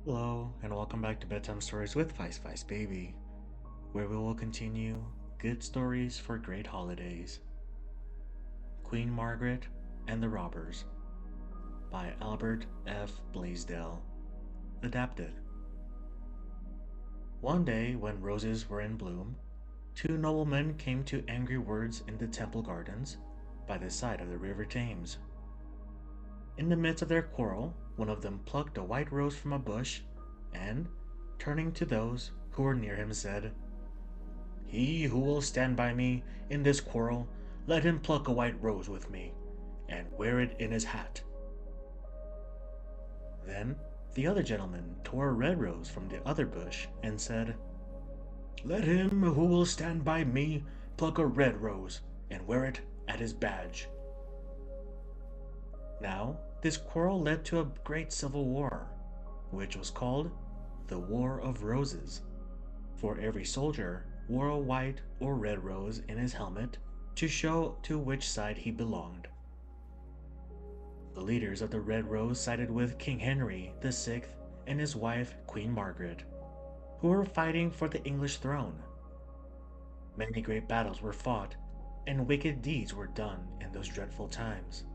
Hello, and welcome back to Bedtime Stories with Vice Vice Baby, where we will continue good stories for great holidays. Queen Margaret and the Robbers by Albert F. Blaisdell. Adapted. One day, when roses were in bloom, two noblemen came to angry words in the temple gardens by the side of the river Thames. In the midst of their quarrel, one of them plucked a white rose from a bush and, turning to those who were near him, said, "He who will stand by me in this quarrel, let him pluck a white rose with me, and wear it in his hat." Then the other gentleman tore a red rose from the other bush and said, "Let him who will stand by me pluck a red rose and wear it at his badge." Now this quarrel led to a great civil war, which was called the War of Roses, for every soldier wore a white or red rose in his helmet to show to which side he belonged. The leaders of the Red Rose sided with King Henry VI and his wife Queen Margaret, who were fighting for the English throne. Many great battles were fought, and wicked deeds were done in those dreadful times.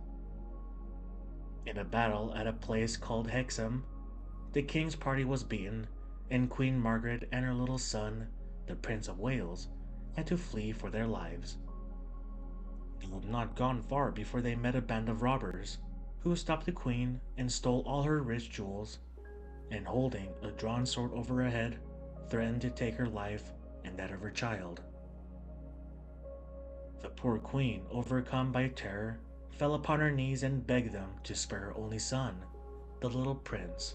In a battle at a place called Hexham, the king's party was beaten, and Queen Margaret and her little son, the Prince of Wales, had to flee for their lives. They had not gone far before they met a band of robbers, who stopped the queen and stole all her rich jewels, and holding a drawn sword over her head, threatened to take her life and that of her child. The poor queen, overcome by terror, fell upon her knees and begged them to spare her only son, the little prince.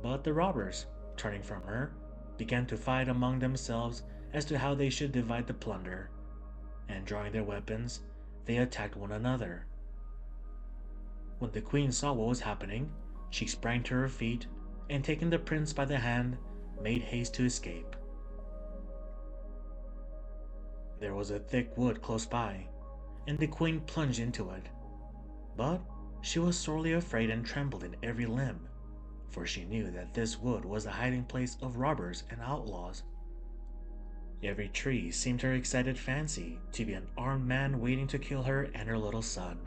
But the robbers, turning from her, began to fight among themselves as to how they should divide the plunder, and drawing their weapons, they attacked one another. When the queen saw what was happening, she sprang to her feet, and taking the prince by the hand, made haste to escape. There was a thick wood close by, and the queen plunged into it. But she was sorely afraid and trembled in every limb, for she knew that this wood was the hiding place of robbers and outlaws. Every tree seemed to her excited fancy to be an armed man waiting to kill her and her little son.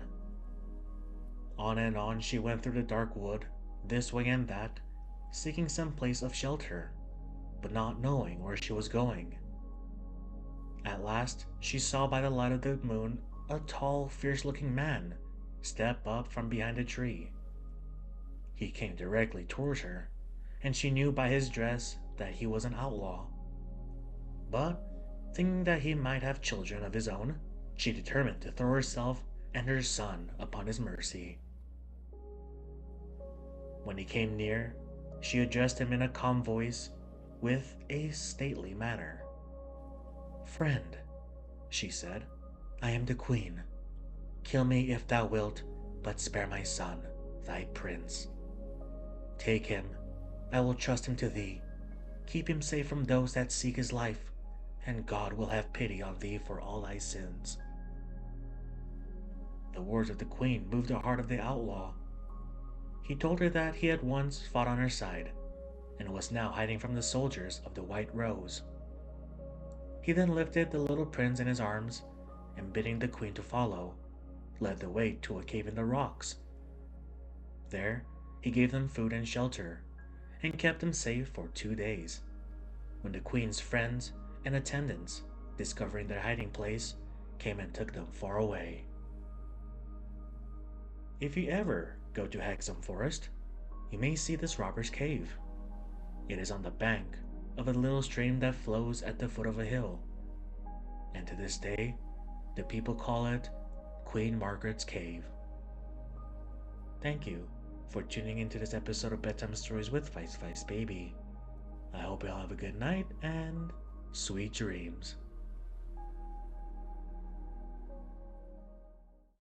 On and on she went through the dark wood, this way and that, seeking some place of shelter, but not knowing where she was going. At last she saw by the light of the moon a tall, fierce-looking man step up from behind a tree. He came directly towards her, and she knew by his dress that he was an outlaw. But, thinking that he might have children of his own, she determined to throw herself and her son upon his mercy. When he came near, she addressed him in a calm voice, with a stately manner. "Friend," she said, "I am the queen. Kill me if thou wilt, but spare my son, thy prince. Take him, I will trust him to thee. Keep him safe from those that seek his life, and God will have pity on thee for all thy sins." The words of the queen moved the heart of the outlaw. He told her that he had once fought on her side, and was now hiding from the soldiers of the White Rose. He then lifted the little prince in his arms, and bidding the queen to follow, led the way to a cave in the rocks. There he gave them food and shelter, and kept them safe for 2 days, when the queen's friends and attendants, discovering their hiding place, came and took them far away. If you ever go to Hexham Forest, you may see this robber's cave. It is on the bank of a little stream that flows at the foot of a hill, and to this day the people call it Queen Margaret's Cave. Thank you for tuning into this episode of Bedtime Stories with Vice Vice Baby. I hope you all have a good night and sweet dreams.